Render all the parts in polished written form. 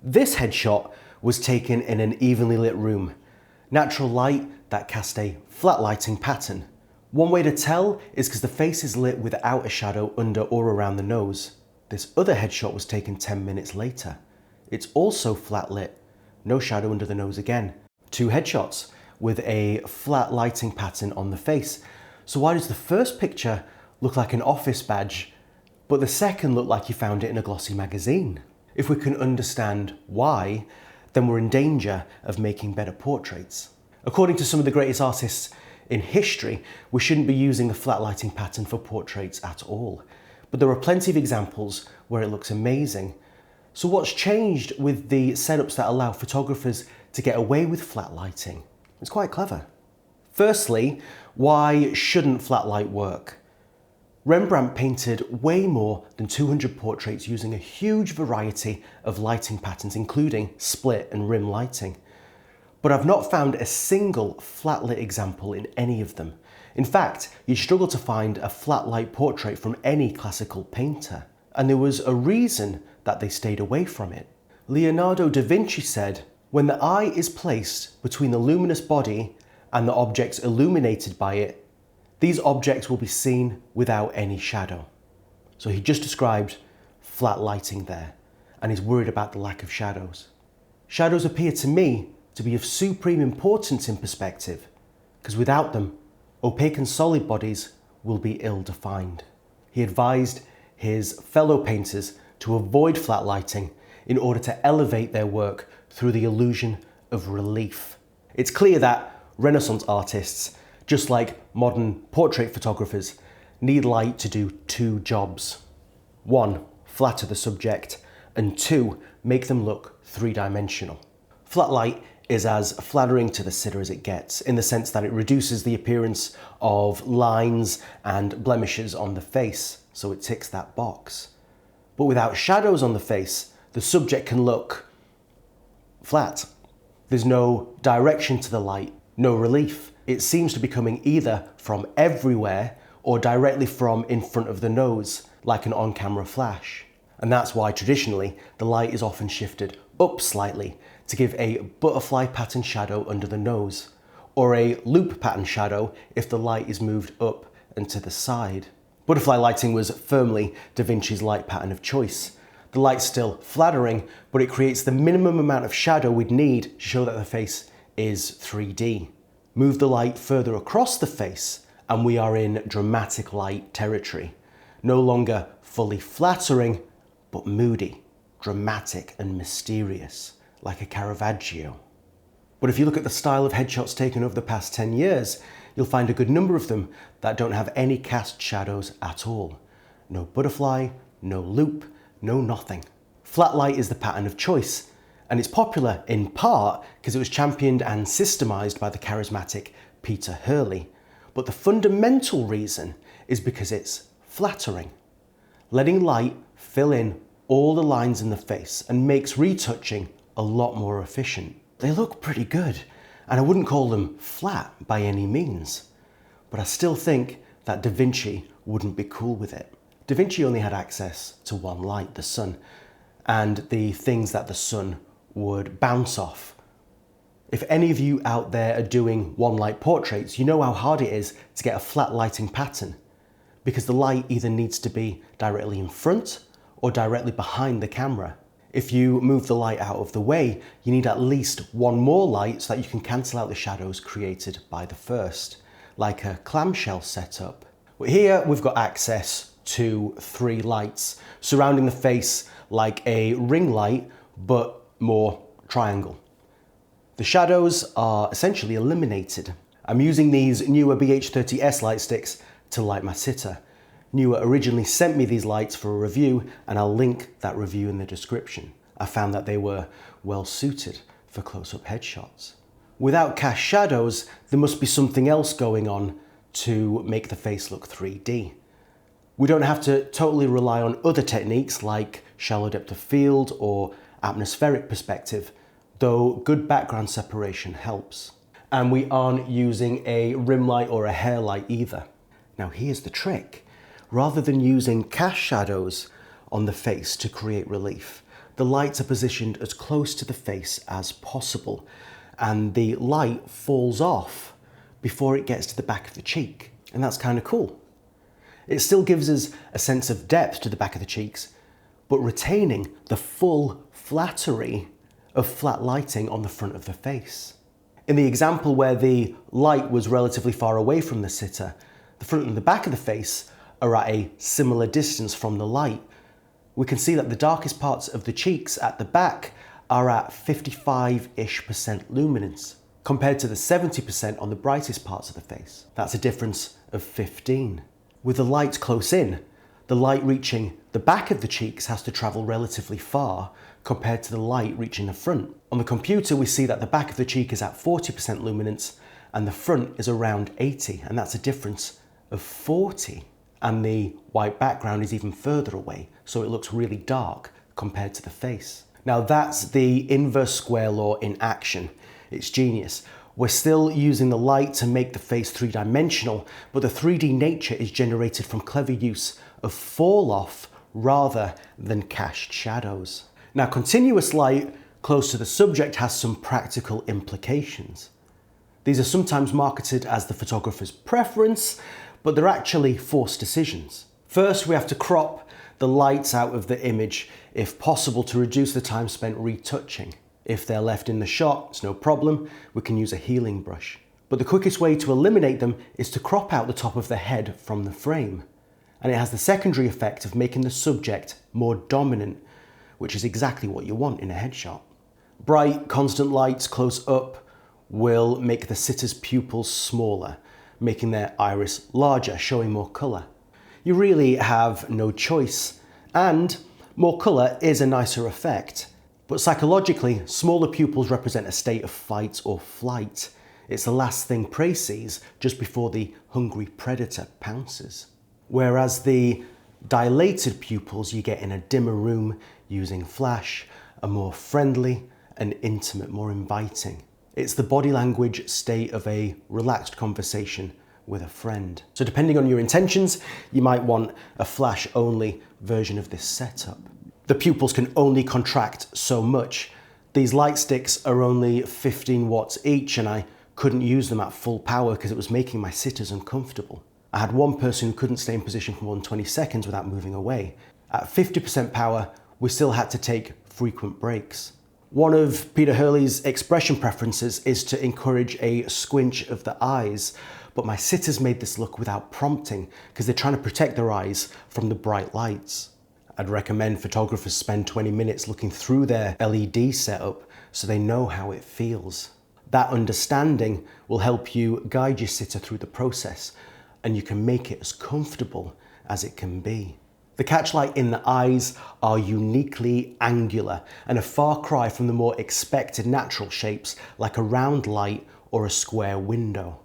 This headshot was taken in an evenly lit room. Natural light that cast a flat lighting pattern. One way to tell is because the face is lit without a shadow under or around the nose. This other headshot was taken 10 minutes later. It's also flat lit, no shadow under the nose again. Two headshots with a flat lighting pattern on the face. So why does the first picture look like an office badge, but the second look like you found it in a glossy magazine? If we can understand why, then we're in danger of making better portraits. According to some of the greatest artists in history, we shouldn't be using a flat lighting pattern for portraits at all. But there are plenty of examples where it looks amazing. So what's changed with the setups that allow photographers to get away with flat lighting? It's quite clever. Firstly, why shouldn't flat light work? Rembrandt painted way more than 200 portraits using a huge variety of lighting patterns, including split and rim lighting. But I've not found a single flat lit example in any of them. In fact, you'd struggle to find a flat light portrait from any classical painter. And there was a reason that they stayed away from it. Leonardo da Vinci said, "When the eye is placed between the luminous body and the objects illuminated by it, these objects will be seen without any shadow." So he just described flat lighting there, and he's worried about the lack of shadows. Shadows appear to me to be of supreme importance in perspective, because without them, opaque and solid bodies will be ill-defined. He advised his fellow painters to avoid flat lighting in order to elevate their work through the illusion of relief. It's clear that Renaissance artists, just like modern portrait photographers, need light to do two jobs. One, flatter the subject, and two, make them look three-dimensional. Flat light is as flattering to the sitter as it gets, in the sense that it reduces the appearance of lines and blemishes on the face, so it ticks that box. But without shadows on the face, the subject can look flat. There's no direction to the light, no relief. It seems to be coming either from everywhere or directly from in front of the nose, like an on-camera flash. And that's why traditionally the light is often shifted up slightly to give a butterfly pattern shadow under the nose, or a loop pattern shadow if the light is moved up and to the side. Butterfly lighting was firmly Da Vinci's light pattern of choice. The light's still flattering, but it creates the minimum amount of shadow we'd need to show that the face is 3D. Move the light further across the face, and we are in dramatic light territory. No longer fully flattering, but moody, dramatic and mysterious, like a Caravaggio. But if you look at the style of headshots taken over the past 10 years, you'll find a good number of them that don't have any cast shadows at all. No butterfly, no loop, no nothing. Flat light is the pattern of choice, and it's popular in part because it was championed and systemized by the charismatic Peter Hurley. But the fundamental reason is because it's flattering, letting light fill in all the lines in the face and makes retouching a lot more efficient. They look pretty good, and I wouldn't call them flat by any means, but I still think that Da Vinci wouldn't be cool with it. Da Vinci only had access to one light, the sun, and the things that the sun would bounce off. If any of you out there are doing one light portraits, you know how hard it is to get a flat lighting pattern, because the light either needs to be directly in front or directly behind the camera. If you move the light out of the way, you need at least one more light so that you can cancel out the shadows created by the first, like a clamshell setup. But here we've got access to three lights surrounding the face like a ring light, but more triangle. The shadows are essentially eliminated. I'm using these newer BH30S light sticks to light my sitter. Newer originally sent me these lights for a review, and I'll link that review in the description. I found that they were well suited for close-up headshots. Without cast shadows, there must be something else going on to make the face look 3D. We don't have to totally rely on other techniques like shallow depth of field or atmospheric perspective, though good background separation helps. And we aren't using a rim light or a hair light either. Now here's the trick. Rather than using cast shadows on the face to create relief, the lights are positioned as close to the face as possible, and the light falls off before it gets to the back of the cheek. And that's kind of cool. It still gives us a sense of depth to the back of the cheeks, but retaining the full flattery of flat lighting on the front of the face. In the example where the light was relatively far away from the sitter, the front and the back of the face are at a similar distance from the light. We can see that the darkest parts of the cheeks at the back are at 55-ish% luminance, compared to the 70% on the brightest parts of the face. That's a difference of 15. With the light close in, the light reaching the back of the cheeks has to travel relatively far compared to the light reaching the front. On the computer, we see that the back of the cheek is at 40% luminance and the front is around 80, and that's a difference of 40. And the white background is even further away, so it looks really dark compared to the face. Now that's the inverse square law in action. It's genius. We're still using the light to make the face three-dimensional, but the 3D nature is generated from clever use of fall-off rather than cast shadows. Now, continuous light close to the subject has some practical implications. These are sometimes marketed as the photographer's preference, but they're actually forced decisions. First, we have to crop the lights out of the image, if possible, to reduce the time spent retouching. If they're left in the shot, it's no problem, we can use a healing brush. But the quickest way to eliminate them is to crop out the top of the head from the frame. And it has the secondary effect of making the subject more dominant, which is exactly what you want in a headshot. Bright, constant lights close up will make the sitter's pupils smaller, making their iris larger, showing more colour. You really have no choice, and more colour is a nicer effect. But psychologically, smaller pupils represent a state of fight or flight. It's the last thing prey sees just before the hungry predator pounces. Whereas the dilated pupils you get in a dimmer room using flash are more friendly and intimate, more inviting. It's the body language state of a relaxed conversation with a friend. So depending on your intentions, you might want a flash-only version of this setup. The pupils can only contract so much. These light sticks are only 15 watts each, and I couldn't use them at full power because it was making my sitters uncomfortable. I had one person who couldn't stay in position for more than 20 seconds without moving away. At 50% power, we still had to take frequent breaks. One of Peter Hurley's expression preferences is to encourage a squinch of the eyes, but my sitters made this look without prompting because they're trying to protect their eyes from the bright lights. I'd recommend photographers spend 20 minutes looking through their LED setup so they know how it feels. That understanding will help you guide your sitter through the process, and you can make it as comfortable as it can be. The catchlight in the eyes are uniquely angular and a far cry from the more expected natural shapes like a round light or a square window.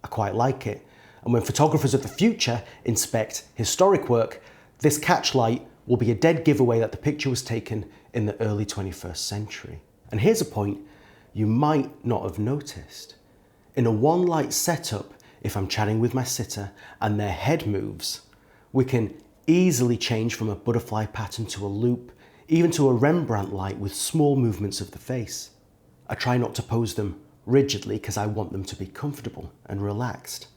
I quite like it, and when photographers of the future inspect historic work, this catchlight will be a dead giveaway that the picture was taken in the early 21st century. And here's a point you might not have noticed. In a one light setup, if I'm chatting with my sitter and their head moves, we can easily change from a butterfly pattern to a loop, even to a Rembrandt light with small movements of the face. I try not to pose them rigidly because I want them to be comfortable and relaxed.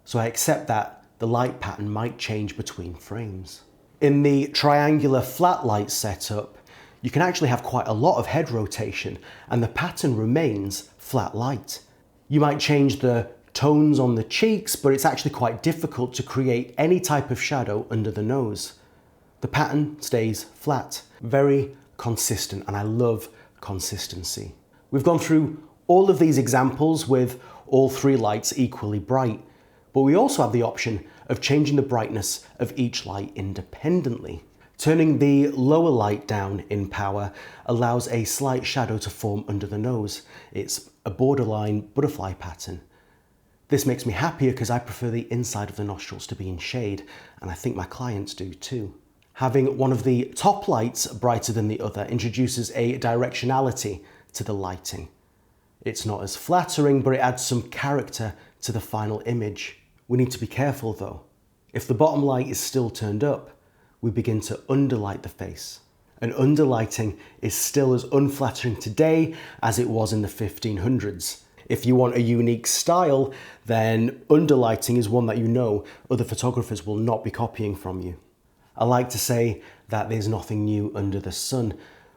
So I accept that the light pattern might change between frames. In the triangular flat light setup, you can actually have quite a lot of head rotation and the pattern remains flat light. You might change the tones on the cheeks, but it's actually quite difficult to create any type of shadow under the nose. The pattern stays flat, very consistent, and I love consistency. We've gone through all of these examples with all three lights equally bright, but we also have the option of changing the brightness of each light independently. Turning the lower light down in power allows a slight shadow to form under the nose. It's a borderline butterfly pattern. This makes me happier because I prefer the inside of the nostrils to be in shade, and I think my clients do too. Having one of the top lights brighter than the other introduces a directionality to the lighting. It's not as flattering, but it adds some character to the final image. We need to be careful though. If the bottom light is still turned up, we begin to underlight the face. And underlighting is still as unflattering today as it was in the 1500s. If you want a unique style, then underlighting is one that you know other photographers will not be copying from you. I like to say that there's nothing new under the sun,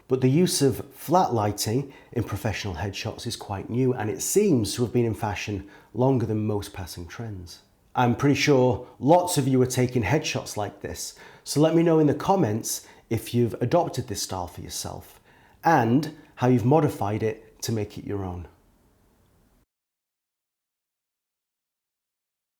but the use of flat lighting in professional headshots is quite new, and it seems to have been in fashion longer than most passing trends. I'm pretty sure lots of you are taking headshots like this, so let me know in the comments if you've adopted this style for yourself and how you've modified it to make it your own.